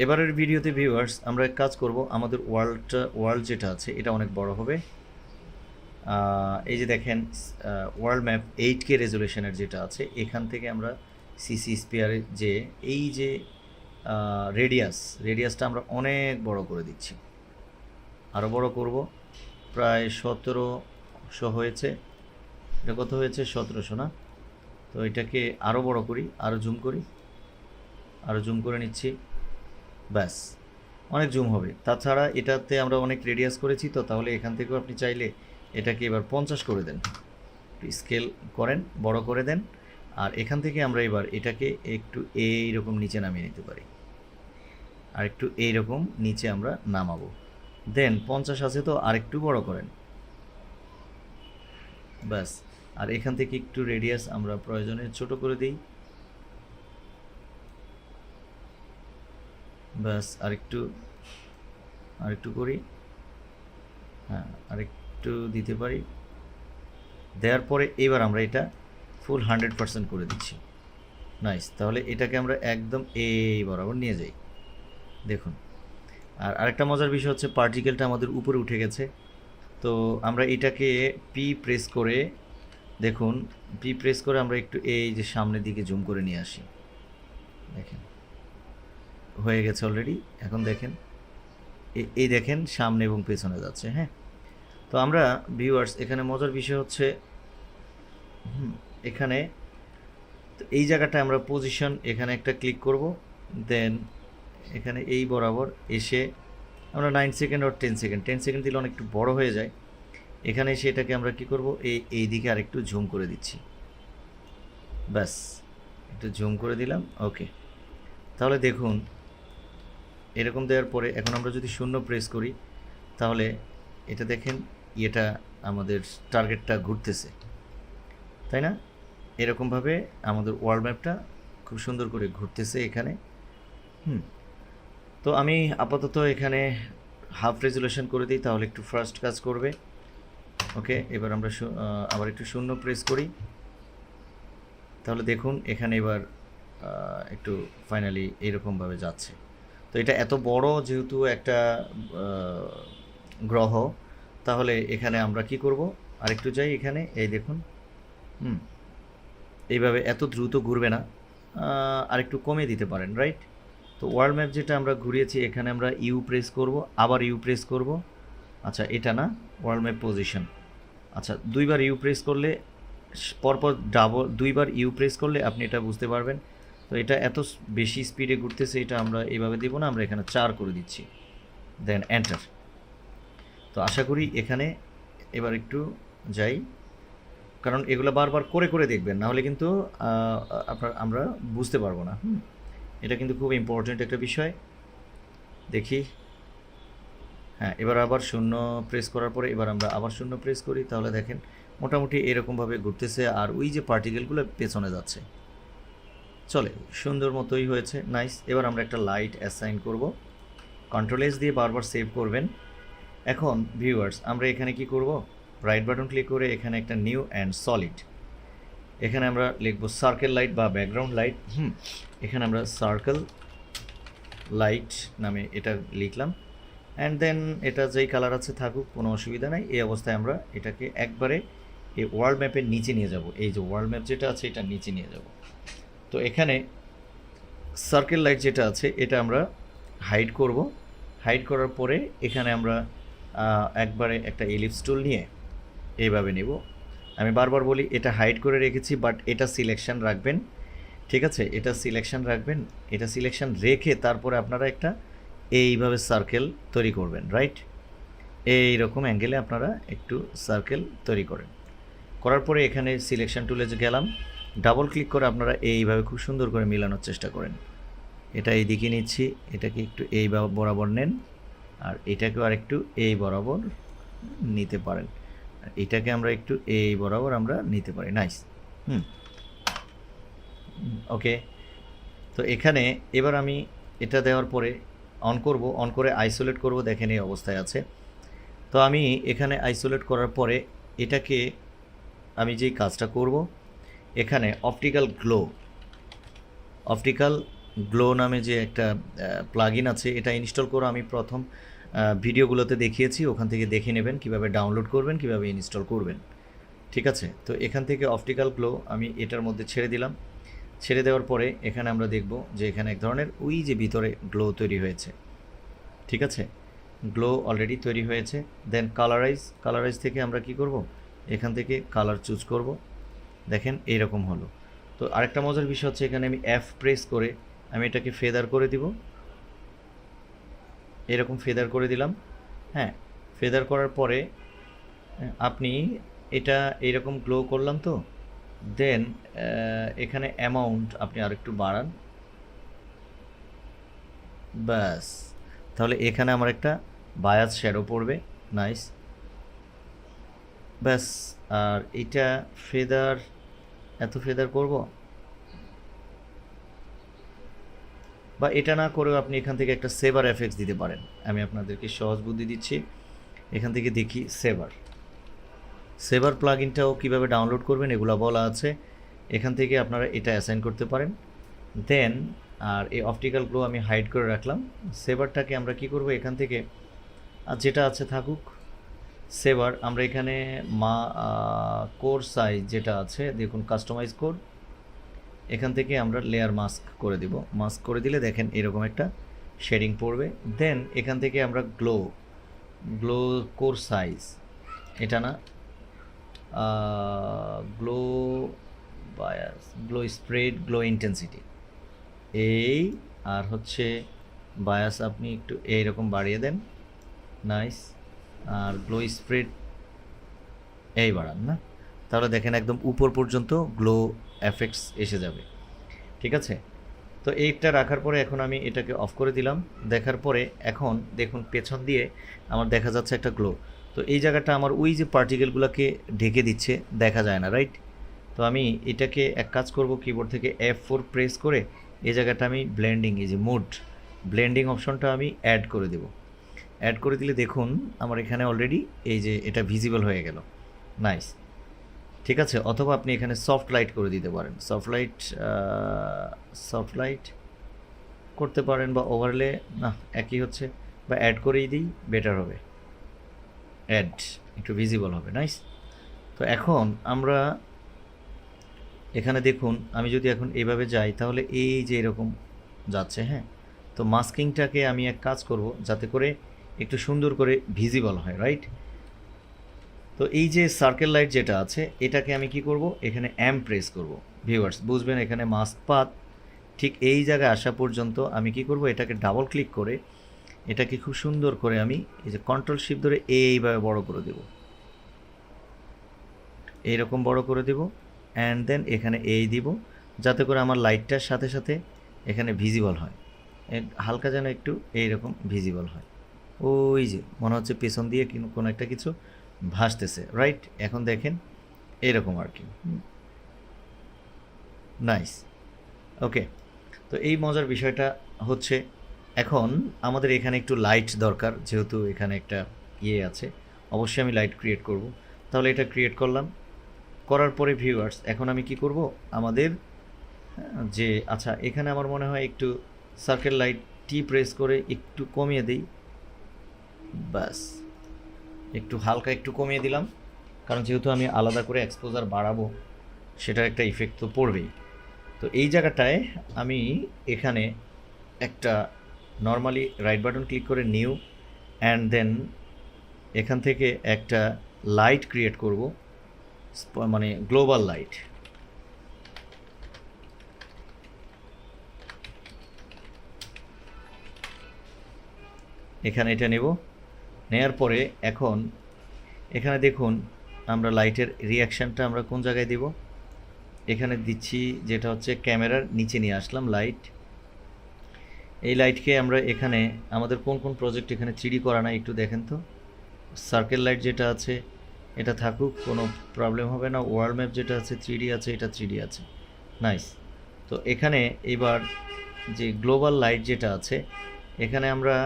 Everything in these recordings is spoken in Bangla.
এবারের ভিডিওতে ভিউয়ার্স আমরা এক কাজ করব, আমাদের ওয়ার্ল্ড যেটা আছে এটা অনেক বড় হবে। এই যে দেখেন ওয়ার্ল্ড ম্যাপ 8K রেজুলেশনের যেটা আছে, এখান থেকে আমরা সিসি স্পিয়ারের যে এই যে রেডিয়াসটা আমরা অনেক বড় করে দিচ্ছি, আরও বড় করব। প্রায় 1700 হয়েছে, এটা কত হয়েছে 1700 না? তো এটাকে আরও বড় করি, আরও জুম করি, আরও জুম করে নিচ্ছি, ব্যাস অনেক জুম হবে। তাছাড়া এটাতে আমরা অনেক রেডিয়াস করেছি, তো তাহলে এখান থেকেও আপনি চাইলে এটাকে এবার 50 করে দেন, স্কেল করেন, বড় করে দেন। আর এখান থেকে আমরা এবার এটাকে একটু এইরকম নিচে নামিয়ে নিতে পারি, আর একটু এইরকম নিচে আমরা নামাবো। দেন 50 আছে তো আর একটু বড় করেন, ব্যাস। আর এখান থেকে একটু রেডিয়াস আমরা প্রয়োজনে ছোট করে দিই, ব্যাস। আরেকটু করি, হ্যাঁ আরেকটু দিতে পারি। দেওয়ার পরে এবার আমরা এটা ফুল 100% করে দিচ্ছি, নাইস। তাহলে এটাকে আমরা একদম এই বরাবর নিয়ে যাই, দেখুন। আর আরেকটা মজার বিষয় হচ্ছে পার্টিকেলটা আমাদের উপরে উঠে গেছে। তো আমরা এটাকে পি প্রেস করে, দেখুন পি প্রেস করে আমরা একটু এই যে সামনের দিকে জুম করে নিয়ে আসি, দেখেন হয়ে গেছে অলরেডি। এখন দেখেন এই দেখেন সামনে এবং পেছনে যাচ্ছে, হ্যাঁ। তো আমরা ভিউয়ার্স এখানে মজার বিষয় হচ্ছে এখানে তো এই জায়গাটায় আমরা পজিশন এখানে একটা ক্লিক করব, দেন এখানে এই বরাবর এসে আমরা 9 সেকেন্ড আর 10 সেকেন্ড 10 সেকেন্ড দিলে অনেক একটু বড় হয়ে যায়। এখানে এসে এটাকে আমরা কি করব, এই দিকে আরেকটু জুম করে দিচ্ছি, ব্যাস একটু জুম করে দিলাম, ওকে। তাহলে দেখুন এরকম দেওয়ার পরে এখন আমরা যদি 0 প্রেস করি, তাহলে এটা দেখেন এটা আমাদের টার্গেটটা ঘুরতেছে, তাই না? এরকমভাবে আমাদের ওয়ার্ল্ড ম্যাপটা খুব সুন্দর করে ঘুরতেছে এখানে। তো আমি আপাতত এখানে হাফ রেজুলেশন করে দিই, তাহলে একটু ফার্স্ট কাজ করবে। ওকে, এবার আমরা আবার একটু 0 প্রেস করি, তাহলে দেখুন এখানে এবার একটু ফাইনালি এইরকমভাবে যাচ্ছে। তো এটা এত বড় যেহেতু একটা গ্রহ, তাহলে এখানে আমরা কি করব, আরেকটু যাই এখানে, এই দেখুন এইভাবে এত দ্রুত ঘুরবে না, আরেকটু কমিয়ে দিতে পারেন, রাইট? তো ওয়ার্ল্ড ম্যাপ যেটা আমরা ঘুরিয়েছি, এখানে আমরা ইউ প্রেস করব, আবার ইউ প্রেস করব। আচ্ছা এটা না, ওয়ার্ল্ড ম্যাপ পজিশন। আচ্ছা দুইবার ইউ প্রেস করলে, পরপর দুইবার ইউ প্রেস করলে আপনি এটা বুঝতে পারবেন। তো এটা এত বেশি স্পিডে ঘুরতেছে, এটা আমরা এইভাবে দেবো না, আমরা এখানে 4 করে দিচ্ছি, দেন এন্টার। তো আশা করি এখানে এবার একটু যাই, কারণ এগুলো বারবার করে করে দেখবেন, নাহলে কিন্তু আমরা বুঝতে পারবো না। এটা কিন্তু খুব ইম্পর্ট্যান্ট একটা বিষয়। দেখি, হ্যাঁ এবার আবার 0 প্রেস করার পরে এবার আমরা আবার 0 প্রেস করি, তাহলে দেখেন মোটামুটি এরকমভাবে ঘুরতেছে, আর ওই যে পার্টিকেলগুলো পেছনে যাচ্ছে, চলে সুন্দর মতোই হয়েছে, নাইস। এবার আমরা একটা লাইট অ্যাসাইন করব, কন্ট্রোল এস দিয়ে বারবার সেভ করবেন। এখন ভিউয়ার্স আমরা এখানে কি করব, রাইট বাটন ক্লিক করে এখানে একটা নিউ অ্যান্ড সলিড, এখানে আমরা লিখব সার্কেল লাইট বা ব্যাকগ্রাউন্ড লাইট। এখানে আমরা সার্কেল লাইট নামে এটা লিখলাম, অ্যান্ড দেন এটা যেই কালার আছে থাকুক, কোনো অসুবিধা নাই। এই অবস্থায় আমরা এটাকে একবারে এই ওয়ার্ল্ড ম্যাপের নিচে নিয়ে যাব, এই যে ওয়ার্ল্ড ম্যাপ যেটা আছে এটা নিচে নিয়ে যাব। তো এখানে সার্কেল লাইট যেটা আছে এটা আমরা হাইড করব, হাইড করার পরে এখানে আমরা একবারে একটা এলিপস টুল নিয়ে এইভাবে নেব। আমি বারবার বলি এটা হাইড করে রেখেছি, বাট এটা সিলেকশন রাখবেন, ঠিক আছে? এটা সিলেকশন রাখবেন, এটা সিলেকশন রেখে তারপরে আপনারা একটা এইভাবে সার্কেল তৈরি করবেন, রাইট? এইরকম অ্যাঙ্গেলে আপনারা একটু সার্কেল তৈরি করেন, করার পরে এখানে সিলেকশন টুলে গেলাম, ডাবল ক্লিক করে আপনারা এইভাবে খুব সুন্দর করে মিলানোর চেষ্টা করেন। এটা এই দিকে নিচ্ছি, এটাকে একটু এই বরাবর নেন, আর এটাকেও আর একটু এই বরাবর নিতে পারেন, এটাকে আমরা একটু এই বরাবর আমরা নিতে পারি, নাইস। ওকে, তো এখানে এবার আমি এটা দেওয়ার পরে অন করব, অন করে আইসোলেট করব, দেখেন এই অবস্থায় আছে। তো আমি এখানে আইসোলেট করার পরে এটাকে আমি যেই কাজটা করব, এখানে অপটিক্যাল গ্লো নামে যে একটা প্লাগইন আছে, এটা ইনস্টল করে আমি প্রথম ভিডিওগুলোতে দেখিয়েছি, ওখান থেকে দেখে নেবেন কীভাবে ডাউনলোড করবেন, কীভাবে ইনস্টল করবেন। ঠিক আছে, তো এখান থেকে অপটিক্যাল গ্লো আমি এটার মধ্যে ছেড়ে দিলাম। ছেড়ে দেওয়ার পরে এখানে আমরা দেখব যে এখানে এক ধরনের ওই যে ভিতরে গ্লো তৈরি হয়েছে। ঠিক আছে, গ্লো অলরেডি তৈরি হয়েছে। দেন কালারাইজ থেকে আমরা কি করব, এখান থেকে কালার চুজ করব। দেখেন এইরকম হলো। তো আরেকটা মজার বিষয় হচ্ছে, এখানে আমি এফ প্রেস করে আমি এটাকে ফেদার করে দিব। এরকম ফেদার করে দিলাম। হ্যাঁ, ফেদার করার পরে আপনি এটা এইরকম গ্লো করলাম তো, দেন এখানে অ্যামাউন্ট আপনি আরেকটু বাড়ান, ব্যাস। তাহলে এখানে আমার একটা বায়াস শ্যাডো পড়বে, নাইস, ব্যাস। আর এটা ফেদার, এত ফেদার করব, বা এটা না করেও আপনি এখান থেকে একটা সেভার এফেক্টস দিতে পারেন। আমি আপনাদেরকে সহজ বুদ্ধি দিচ্ছি, এখান থেকে দেখি সেভার প্লাগইনটাও কীভাবে ডাউনলোড করবেন এগুলো বলা আছে, এখান থেকে আপনারা এটা অ্যাসাইন করতে পারেন। দেন আর এই অপটিক্যাল গ্লো আমি হাইড করে রাখলাম। সেভারটাকে আমরা কি করব, এখান থেকে যেটা আছে থাকুক সেভার, আমরা এখানে কোর সাইজ যেটা আছে দেখুন, কাস্টমাইজ কোড, এখান থেকে আমরা লেয়ার মাস্ক করে দিব। মাস্ক করে দিলে দেখেন এরকম একটা শেডিং পড়বে। দেন এখান থেকে আমরা গ্লো কোর সাইজ, এটা না, glow bias, glow spread, glow intensity, এই আর হচ্ছে বায়াস আপনি একটু এইরকম বাড়িয়ে দেন, নাইস। আর গ্লো স্প্রেড এই বাড়ান না, তাহলে দেখেন একদম উপর পর্যন্ত গ্লো এফেক্টস এসে যাবে। ঠিক আছে, তো এইটা রাখার পরে এখন আমি এটাকে অফ করে দিলাম। দেখার পরে এখন দেখুন পেছন দিয়ে আমার দেখা যাচ্ছে একটা গ্লো। তো এই জায়গাটা আমার ওই যে পার্টিকেলগুলোকে ঢেকে দিচ্ছে, দেখা যায় না, রাইট? তো আমি এটাকে এক কাজ করব, কিবোর্ড থেকে F4 প্রেস করে এই জায়গাটা আমি ব্লেন্ডিং, এই যে ব্লেন্ডিং অপশনটা আমি অ্যাড করে দেব। অ্যাড করে দিলে দেখুন আমার এখানে অলরেডি এই যে এটা ভিজিবল হয়ে গেল, নাইস। ঠিক আছে, অথবা আপনি এখানে সফট লাইট করে দিতে পারেন, সফট লাইট করতে পারেন, বা ওভারলে, না একই হচ্ছে, বা অ্যাড করেই দিই, বেটার হবে, অ্যাড, একটু ভিজিবল হবে, নাইস। তো এখন আমরা এখানে দেখুন, আমি যদি এখন এইভাবে যাই তাহলে এই যে এরকম যাচ্ছে। হ্যাঁ, তো মাস্কিংটাকে আমি এক কাজ করব যাতে করে একটু সুন্দর করে ভিজিবল হয়, রাইট? তো এই যে সার্কেল লাইট যেটা আছে, এটাকে আমি কি করব, এখানে এম প্রেস করব। ভিউয়ার্স বুঝবেন, এখানে মাস্ক পাথ ঠিক এই জায়গায় আসা পর্যন্ত আমি কি করব, এটাকে ডাবল ক্লিক করে এটাকে খুব সুন্দর করে আমি এই যে কন্ট্রোল শিফট ধরে এইভাবে বড় করে দেব, এইরকম বড় করে দেব। অ্যান্ড দেন এখানে এই দিব, যাতে করে আমার লাইটটার সাথে সাথে এখানে ভিজিবল হয়, হালকা যেন একটু এইরকম ভিজিবল হয়। ওই যে মনে হচ্ছে পেছন দিয়ে কোনো একটা কিছু ভাসতেছে, রাইট? এখন দেখেন এরকম আর কি, নাইস, ওকে। তো এই মজার বিষয়টা হচ্ছে, এখন আমাদের এখানে একটু লাইট দরকার, যেহেতু এখানে একটা ইয়ে আছে, অবশ্যই আমি লাইট ক্রিয়েট করব। তাহলে এটা ক্রিয়েট করলাম, করার পরে ভিউয়ার্স এখন আমি কি করব, আমাদের যে আচ্ছা এখানে আমার মনে হয় একটু সার্কেল লাইট টি প্রেস করে একটু কমিয়ে দিই, ব্যাস, একটু হালকা একটু কমিয়ে দিলাম, কারণ যেহেতু আমি আলাদা করে এক্সপোজার বাড়াবো সেটার একটা ইফেক্ট তো পড়বেই। তো এই জায়গাটায় আমি এখানে একটা নর্মালি রাইট বাটন ক্লিক করে নিউ, অ্যান্ড দেন এখান থেকে একটা লাইট ক্রিয়েট করব, মানে গ্লোবাল লাইট। এখানে এটা নেব, নেয়ার পরে এখন এখানে দেখুন আমরা লাইটের রিয়াকশানটা আমরা কোন জায়গায় দিব, এখানে দিচ্ছি, যেটা হচ্ছে ক্যামেরার নিচে নিয়ে আসলাম লাইট। এই লাইটকে আমরা এখানে আমাদের কোন কোন প্রজেক্ট এখানে 3D করা না একটু দেখেন তো। সার্কেল লাইট যেটা আছে এটা থাকুক, কোনো প্রবলেম হবে না। ওয়ার্ল্ড ম্যাপ যেটা আছে 3D আছে, এটা 3D আছে, নাইস। তো এখানে এবার যে গ্লোবাল লাইট যেটা আছে, এখানে আমরা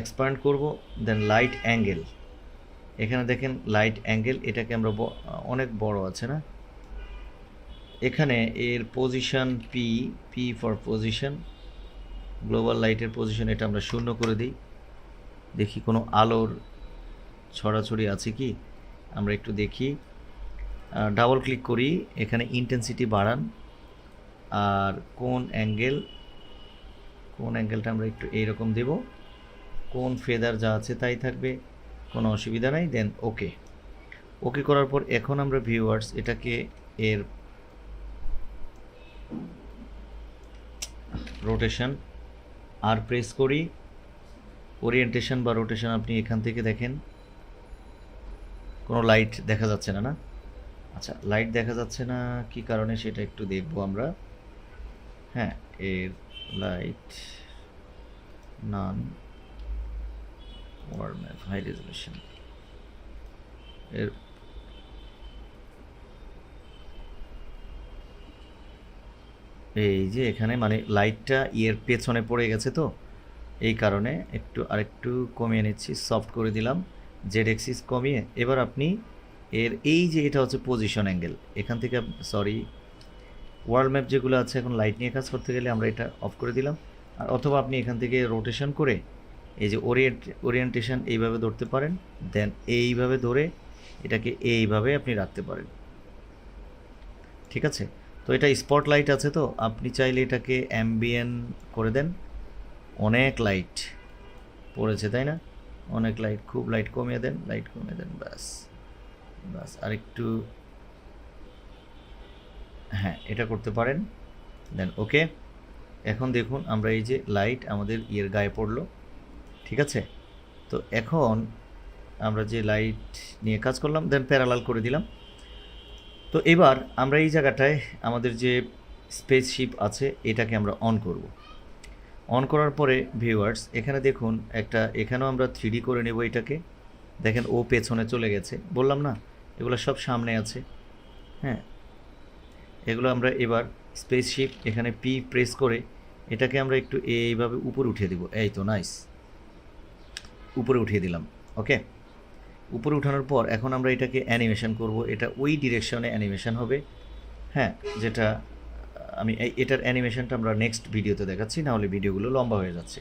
এক্সপ্যান্ড করব, দেন লাইট অ্যাঙ্গেল, এখানে দেখেন লাইট অ্যাঙ্গেল, এটাকে আমরা অনেক বড় আছে না, এখানে এর position P, P for position, global লাইটের পজিশন এটা আমরা 0 করে দিই। দেখি কোনো আলোর ছড়াছড়ি আছে কি আমরা একটু দেখি। ডাবল ক্লিক করি, এখানে ইন্টেন্সিটি বাড়ান, আর কোন অ্যাঙ্গেলটা আমরা একটু এইরকম দেব, কোন ফেদার যা আছে তাই থাকবে, কোনো অসুবিধা নাই। দেন ওকে করার পর এখন আমরা ভিউয়ার্স এটাকে এর রোটেশন আর প্রেস করি, ওরিয়েন্টেশন বা রোটেশন আপনি এখান থেকে দেখেন কোনো লাইট দেখা যাচ্ছে না, না? আচ্ছা, লাইট দেখা যাচ্ছে না কি কারণে সেটা একটু দেখব আমরা। হ্যাঁ, এর লাইট নান ওয়ার্ল্ড ম্যাপ হাই রেজলিউশন, এর এই যে এখানে মানে লাইটটা এর পেছনে পড়ে গেছে, তো এই কারণে আরেকটু কমিয়ে নিচ্ছি, সফট করে দিলাম, জেড এক্সিস কমিয়ে। এবার আপনি এর এই যে এটা হচ্ছে পজিশন অ্যাঙ্গেল, এখান থেকে সরি ওয়ার্ল্ড ম্যাপ যেগুলো আছে এখন লাইট নিয়ে কাজ করতে গেলে আমরা এটা অফ করে দিলাম। আর অথবা আপনি এখান থেকে রোটেশন করে এই যে ওরিয়েন্টেশন এইভাবে ধরতে পারেন, দেন এইভাবে ধরে এটাকে এইভাবে আপনি রাখতে পারেন। ঠিক আছে, তো এটা স্পট লাইট আছে, তো আপনি চাইলে এটাকে অ্যাম্বিয়েন্ট করে দেন। অনেক লাইট পড়েছে তাই না, অনেক লাইট, খুব লাইট কমিয়ে দেন, লাইট কমিয়ে দেন, ব্যাস ব্যাস। আরেকটু, হ্যাঁ এটা করতে পারেন। দেন ওকে। এখন দেখুন আমরা এই যে লাইট আমাদের ইয়ের গায়ে পড়লো, ঠিক আছে। তো এখন আমরা যে লাইট নিয়ে কাজ করলাম, দেন প্যারালাল করে দিলাম। তো এবার আমরা এই জায়গাটায় আমাদের যে স্পেসশিপ আছে এটাকে আমরা অন করব। অন করার পরে ভিউয়ার্স এখানে দেখুন এখানেও আমরা 3D করে নেব এটাকে। দেখেন ও পেছনে চলে গেছে, বললাম না এগুলো সব সামনে আছে। হ্যাঁ, এগুলো আমরা এবার স্পেসশিপ এখানে পি প্রেস করে এটাকে আমরা একটু এইভাবে উপরে উঠিয়ে দেব। এই তো নাইস, উপরে উঠিয়ে দিলাম। ওকে, উপরে উঠানোর পর এখন আমরা এটাকে অ্যানিমেশন করব। এটা ওই ডিরেকশনে অ্যানিমেশন হবে। হ্যাঁ, যেটা আমি এটার অ্যানিমেশনটা আমরা নেক্সট ভিডিওতে দেখাচ্ছি, নাহলে ভিডিওগুলো লম্বা হয়ে যাচ্ছে।